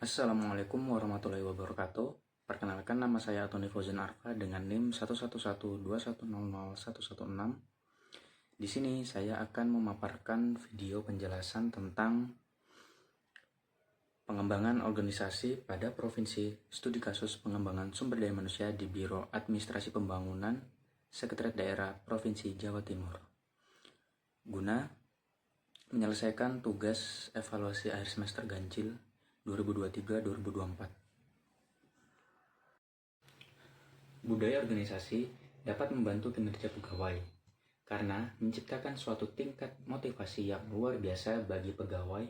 Assalamualaikum warahmatullahi wabarakatuh. Perkenalkan, nama saya Tony Fauzan Arfa dengan NIM 11121001116. Di sini saya akan memaparkan video penjelasan tentang pengembangan organisasi pada Provinsi Studi Kasus Pengembangan Sumber Daya Manusia di Biro Administrasi Pembangunan Sekretariat Daerah Provinsi Jawa Timur, guna menyelesaikan tugas evaluasi akhir semester ganjil 2023-2024. Budaya organisasi dapat membantu kinerja pegawai karena menciptakan suatu tingkat motivasi yang luar biasa bagi pegawai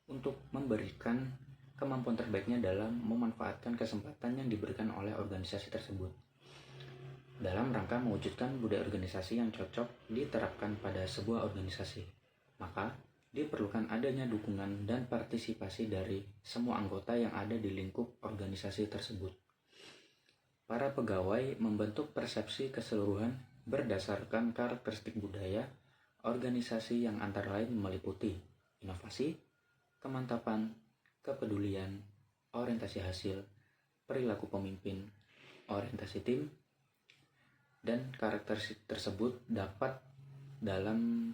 untuk memberikan kemampuan terbaiknya dalam memanfaatkan kesempatan yang diberikan oleh organisasi tersebut. Dalam rangka mewujudkan budaya organisasi yang cocok diterapkan pada sebuah organisasi, maka diperlukan adanya dukungan dan partisipasi dari semua anggota yang ada di lingkup organisasi tersebut. Para pegawai membentuk persepsi keseluruhan berdasarkan karakteristik budaya organisasi yang antara lain meliputi inovasi, kemantapan, kepedulian, orientasi hasil, perilaku pemimpin, orientasi tim, dan karakteristik tersebut dapat dalam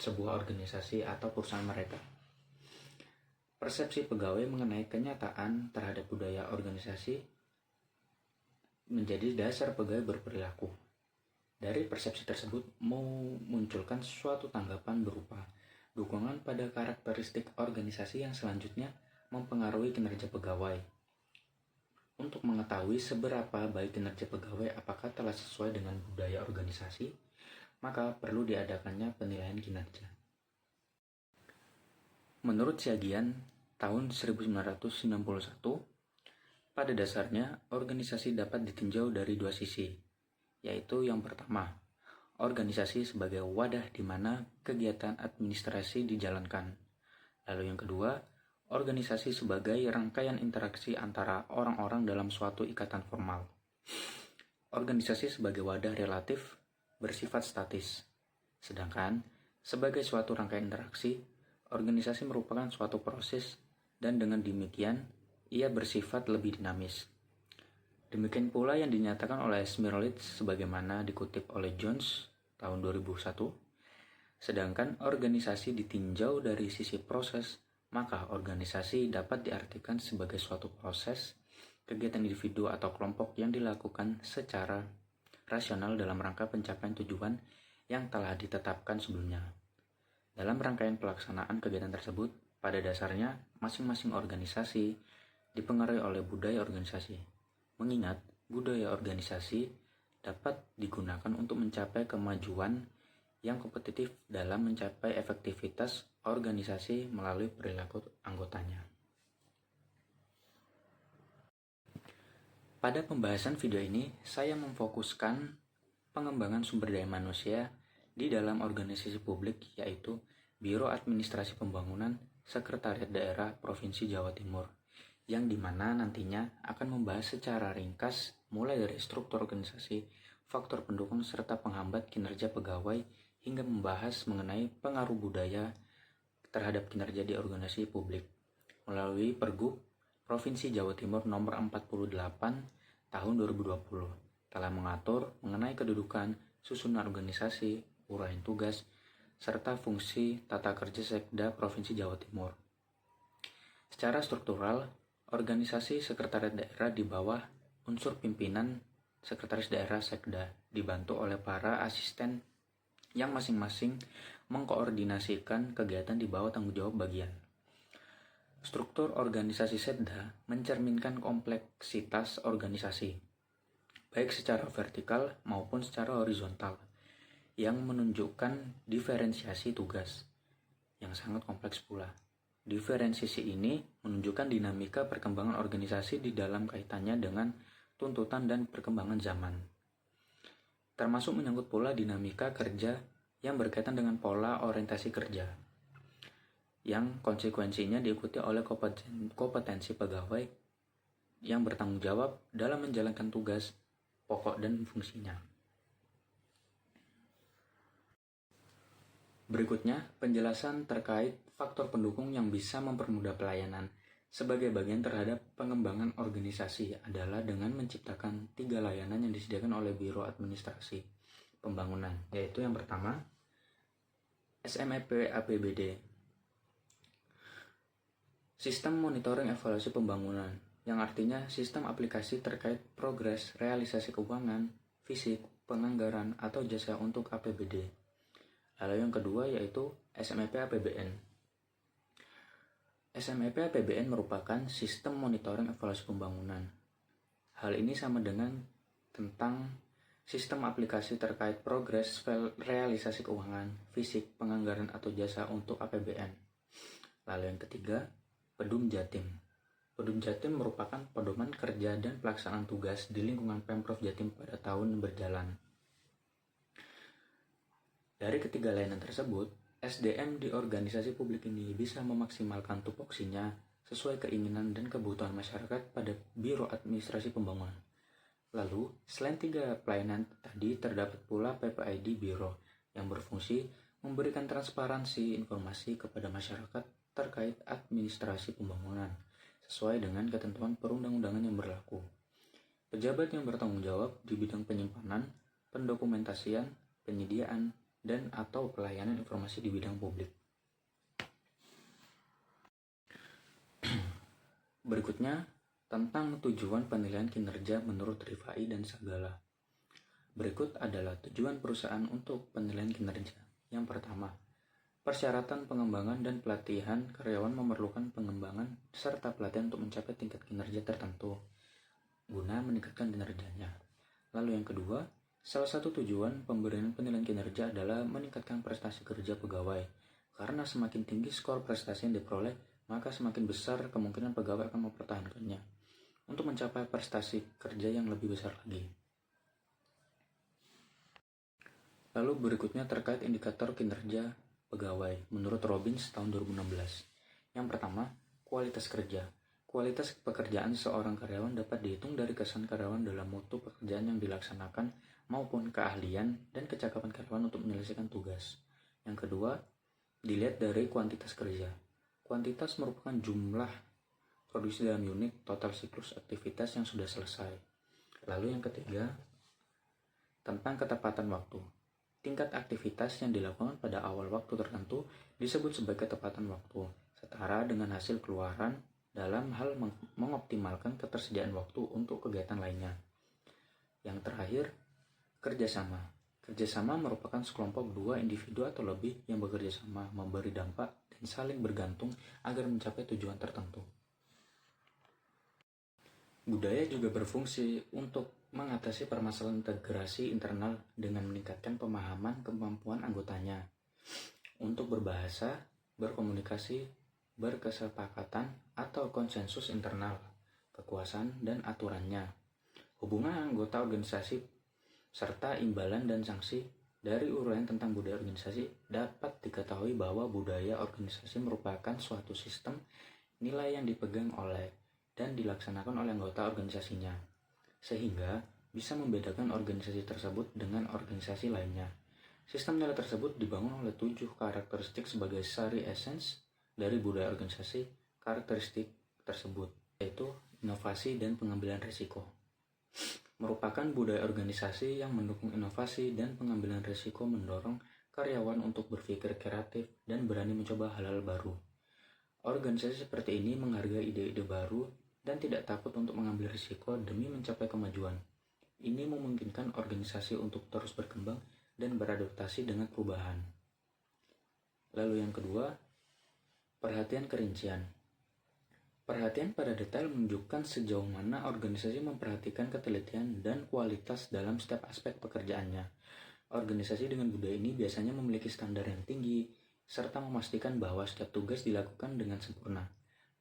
sebuah organisasi atau perusahaan mereka. Persepsi pegawai mengenai kenyataan terhadap budaya organisasi menjadi dasar pegawai berperilaku. Dari persepsi tersebut memunculkan suatu tanggapan berupa dukungan pada karakteristik organisasi yang selanjutnya mempengaruhi kinerja pegawai. Untuk mengetahui seberapa baik kinerja pegawai apakah telah sesuai dengan budaya organisasi, maka perlu diadakannya penilaian kinerja. Menurut Syagian tahun 1991, pada dasarnya organisasi dapat ditinjau dari dua sisi, yaitu yang pertama, organisasi sebagai wadah di mana kegiatan administrasi dijalankan. Lalu yang kedua, organisasi sebagai rangkaian interaksi antara orang-orang dalam suatu ikatan formal. Organisasi sebagai wadah relatif bersifat statis, sedangkan sebagai suatu rangkaian interaksi, organisasi merupakan suatu proses dan dengan demikian ia bersifat lebih dinamis. Demikian pula yang dinyatakan oleh Smirlitz sebagaimana dikutip oleh Jones tahun 2001. Sedangkan organisasi ditinjau dari sisi proses, maka organisasi dapat diartikan sebagai suatu proses kegiatan individu atau kelompok yang dilakukan secara rasional dalam rangka pencapaian tujuan yang telah ditetapkan sebelumnya. Dalam rangkaian pelaksanaan kegiatan tersebut, pada dasarnya masing-masing organisasi dipengaruhi oleh budaya organisasi. Mengingat budaya organisasi dapat digunakan untuk mencapai kemajuan yang kompetitif dalam mencapai efektivitas organisasi melalui perilaku anggotanya. Pada pembahasan video ini, saya memfokuskan pengembangan sumber daya manusia di dalam organisasi publik, yaitu Biro Administrasi Pembangunan Sekretariat Daerah Provinsi Jawa Timur, yang dimana nantinya akan membahas secara ringkas mulai dari struktur organisasi, faktor pendukung serta penghambat kinerja pegawai, hingga membahas mengenai pengaruh budaya terhadap kinerja di organisasi publik melalui Pergub Provinsi Jawa Timur nomor 48 tahun 2020 telah mengatur mengenai kedudukan, susunan organisasi, uraian tugas, serta fungsi tata kerja Sekda Provinsi Jawa Timur. Secara struktural, organisasi sekretariat daerah di bawah unsur pimpinan Sekretaris Daerah Sekda dibantu oleh para asisten yang masing-masing mengkoordinasikan kegiatan di bawah tanggung jawab bagian. Struktur organisasi Sekda mencerminkan kompleksitas organisasi, baik secara vertikal maupun secara horizontal, yang menunjukkan diferensiasi tugas yang sangat kompleks pula. Diferensiasi ini menunjukkan dinamika perkembangan organisasi di dalam kaitannya dengan tuntutan dan perkembangan zaman. Termasuk menyangkut pula dinamika kerja yang berkaitan dengan pola orientasi kerja, yang konsekuensinya diikuti oleh kompetensi pegawai yang bertanggung jawab dalam menjalankan tugas pokok dan fungsinya. Berikutnya, penjelasan terkait faktor pendukung yang bisa mempermudah pelayanan sebagai bagian terhadap pengembangan organisasi adalah dengan menciptakan 3 layanan yang disediakan oleh Biro Administrasi Pembangunan, yaitu yang pertama SMEP APBD, Sistem Monitoring Evaluasi Pembangunan, yang artinya sistem aplikasi terkait progres realisasi keuangan, fisik, penganggaran, atau jasa untuk APBD. Lalu yang kedua yaitu SMEP APBN. SMEP APBN merupakan sistem monitoring evaluasi pembangunan. Hal ini sama dengan tentang sistem aplikasi terkait progres realisasi keuangan, fisik, penganggaran, atau jasa untuk APBN. Lalu yang ketiga, Pedum Jatim. Pedum Jatim merupakan pedoman kerja dan pelaksanaan tugas di lingkungan Pemprov Jatim pada tahun berjalan. Dari ketiga layanan tersebut, SDM di organisasi publik ini bisa memaksimalkan tupoksinya sesuai keinginan dan kebutuhan masyarakat pada Biro Administrasi Pembangunan. Lalu, selain 3 pelayanan tadi, terdapat pula PPID Biro yang berfungsi memberikan transparansi informasi kepada masyarakat terkait administrasi pembangunan sesuai dengan ketentuan perundang-undangan yang berlaku. Pejabat yang bertanggung jawab di bidang penyimpanan, pendokumentasian, penyediaan, dan atau pelayanan informasi di bidang publik. Berikutnya, tentang tujuan penilaian kinerja menurut Rifai dan Sagala. Berikut adalah tujuan perusahaan untuk penilaian kinerja. Yang pertama, persyaratan pengembangan dan pelatihan karyawan memerlukan pengembangan serta pelatihan untuk mencapai tingkat kinerja tertentu guna meningkatkan kinerjanya. Lalu yang kedua, salah satu tujuan pemberian penilaian kinerja adalah meningkatkan prestasi kerja pegawai, karena semakin tinggi skor prestasi yang diperoleh, maka semakin besar kemungkinan pegawai akan mempertahankannya untuk mencapai prestasi kerja yang lebih besar lagi. Lalu berikutnya terkait indikator kinerja pegawai menurut Robbins tahun 2016. Yang pertama, kualitas kerja. Kualitas pekerjaan seorang karyawan dapat dihitung dari kesan karyawan dalam mutu pekerjaan yang dilaksanakan maupun keahlian dan kecakapan karyawan untuk menyelesaikan tugas. Yang kedua, dilihat dari kuantitas kerja. Kuantitas merupakan jumlah produksi dalam unit total siklus aktivitas yang sudah selesai. Lalu yang ketiga, tentang ketepatan waktu. Tingkat aktivitas yang dilakukan pada awal waktu tertentu disebut sebagai ketepatan waktu, setara dengan hasil keluaran dalam hal mengoptimalkan ketersediaan waktu untuk kegiatan lainnya. Yang terakhir, kerjasama. Kerjasama merupakan sekelompok 2 individu atau lebih yang bekerja sama, memberi dampak, dan saling bergantung agar mencapai tujuan tertentu. Budaya juga berfungsi untuk mengatasi permasalahan integrasi internal dengan meningkatkan pemahaman kemampuan anggotanya untuk berbahasa, berkomunikasi, berkesepakatan, atau konsensus internal, kekuasaan dan aturannya, hubungan anggota organisasi, serta imbalan dan sanksi. Dari uraian tentang budaya organisasi dapat diketahui bahwa budaya organisasi merupakan suatu sistem nilai yang dipegang oleh dan dilaksanakan oleh anggota organisasinya, sehingga bisa membedakan organisasi tersebut dengan organisasi lainnya. Sistem nilai tersebut dibangun oleh 7 karakteristik sebagai sari essence dari budaya organisasi. Karakteristik tersebut yaitu inovasi dan pengambilan risiko. Merupakan budaya organisasi yang mendukung inovasi dan pengambilan risiko, mendorong karyawan untuk berpikir kreatif dan berani mencoba hal-hal baru. Organisasi seperti ini menghargai ide-ide baru dan tidak takut untuk mengambil risiko demi mencapai kemajuan. Ini memungkinkan organisasi untuk terus berkembang dan beradaptasi dengan perubahan. Lalu yang kedua, perhatian kerincian. Perhatian pada detail menunjukkan sejauh mana organisasi memperhatikan ketelitian dan kualitas dalam setiap aspek pekerjaannya. Organisasi dengan budaya ini biasanya memiliki standar yang tinggi, serta memastikan bahwa setiap tugas dilakukan dengan sempurna.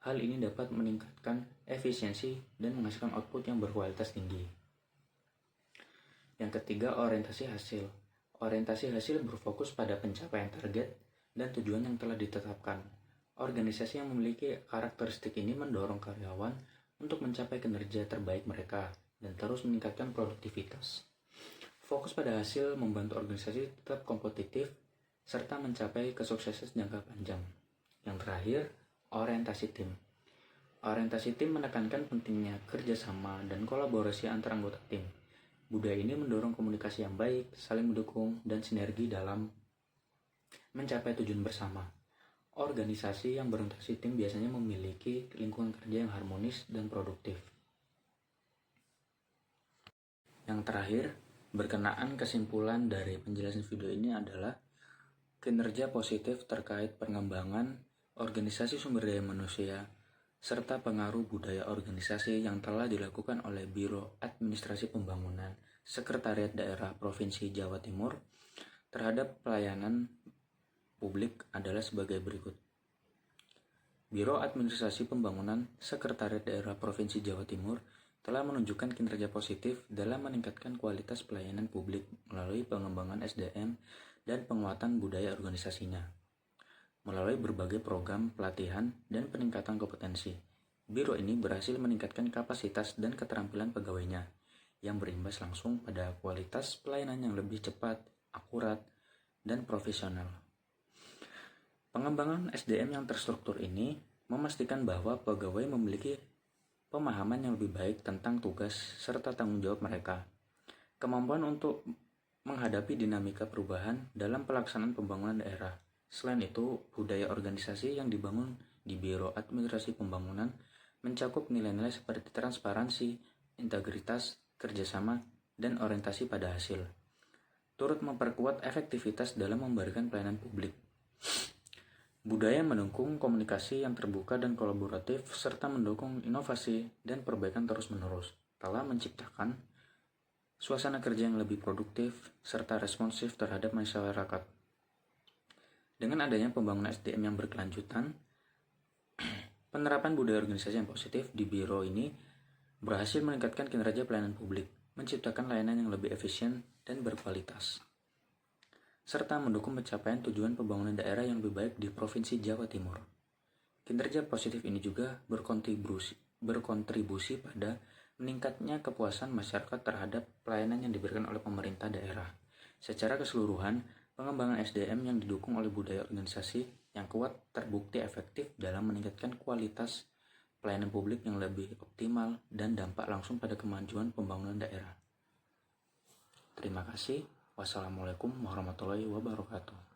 Hal ini dapat meningkatkan efisiensi dan menghasilkan output yang berkualitas tinggi. Yang ketiga, orientasi hasil. Orientasi hasil berfokus pada pencapaian target dan tujuan yang telah ditetapkan. Organisasi yang memiliki karakteristik ini mendorong karyawan untuk mencapai kinerja terbaik mereka dan terus meningkatkan produktivitas. Fokus pada hasil membantu organisasi tetap kompetitif serta mencapai kesuksesan jangka panjang. Yang terakhir, orientasi tim. Orientasi tim menekankan pentingnya kerjasama dan kolaborasi antar anggota tim. Budaya ini mendorong komunikasi yang baik, saling mendukung, dan sinergi dalam mencapai tujuan bersama. Organisasi yang berorientasi tim biasanya memiliki lingkungan kerja yang harmonis dan produktif. Yang terakhir, berkenaan kesimpulan dari penjelasan video ini adalah kinerja positif terkait pengembangan organisasi sumber daya manusia serta pengaruh budaya organisasi yang telah dilakukan oleh Biro Administrasi Pembangunan Sekretariat Daerah Provinsi Jawa Timur terhadap pelayanan publik adalah sebagai berikut. Biro Administrasi Pembangunan Sekretariat Daerah Provinsi Jawa Timur telah menunjukkan kinerja positif dalam meningkatkan kualitas pelayanan publik melalui pengembangan SDM dan penguatan budaya organisasinya. Melalui berbagai program pelatihan dan peningkatan kompetensi, Biro ini berhasil meningkatkan kapasitas dan keterampilan pegawainya, yang berimbas langsung pada kualitas pelayanan yang lebih cepat, akurat, dan profesional. Pengembangan SDM yang terstruktur ini memastikan bahwa pegawai memiliki pemahaman yang lebih baik tentang tugas serta tanggung jawab mereka, kemampuan untuk menghadapi dinamika perubahan dalam pelaksanaan pembangunan daerah. Selain itu, budaya organisasi yang dibangun di Biro Administrasi Pembangunan mencakup nilai-nilai seperti transparansi, integritas, kerjasama, dan orientasi pada hasil, turut memperkuat efektivitas dalam memberikan pelayanan publik. Budaya mendukung komunikasi yang terbuka dan kolaboratif serta mendukung inovasi dan perbaikan terus-menerus, telah menciptakan suasana kerja yang lebih produktif serta responsif terhadap masyarakat. Dengan adanya pembangunan SDM yang berkelanjutan, penerapan budaya organisasi yang positif di Biro ini berhasil meningkatkan kinerja pelayanan publik, menciptakan layanan yang lebih efisien dan berkualitas, serta mendukung pencapaian tujuan pembangunan daerah yang lebih baik di Provinsi Jawa Timur. Kinerja positif ini juga berkontribusi pada meningkatnya kepuasan masyarakat terhadap pelayanan yang diberikan oleh pemerintah daerah. Secara keseluruhan, pengembangan SDM yang didukung oleh budaya organisasi yang kuat terbukti efektif dalam meningkatkan kualitas pelayanan publik yang lebih optimal dan dampak langsung pada kemajuan pembangunan daerah. Terima kasih. Wassalamualaikum warahmatullahi wabarakatuh.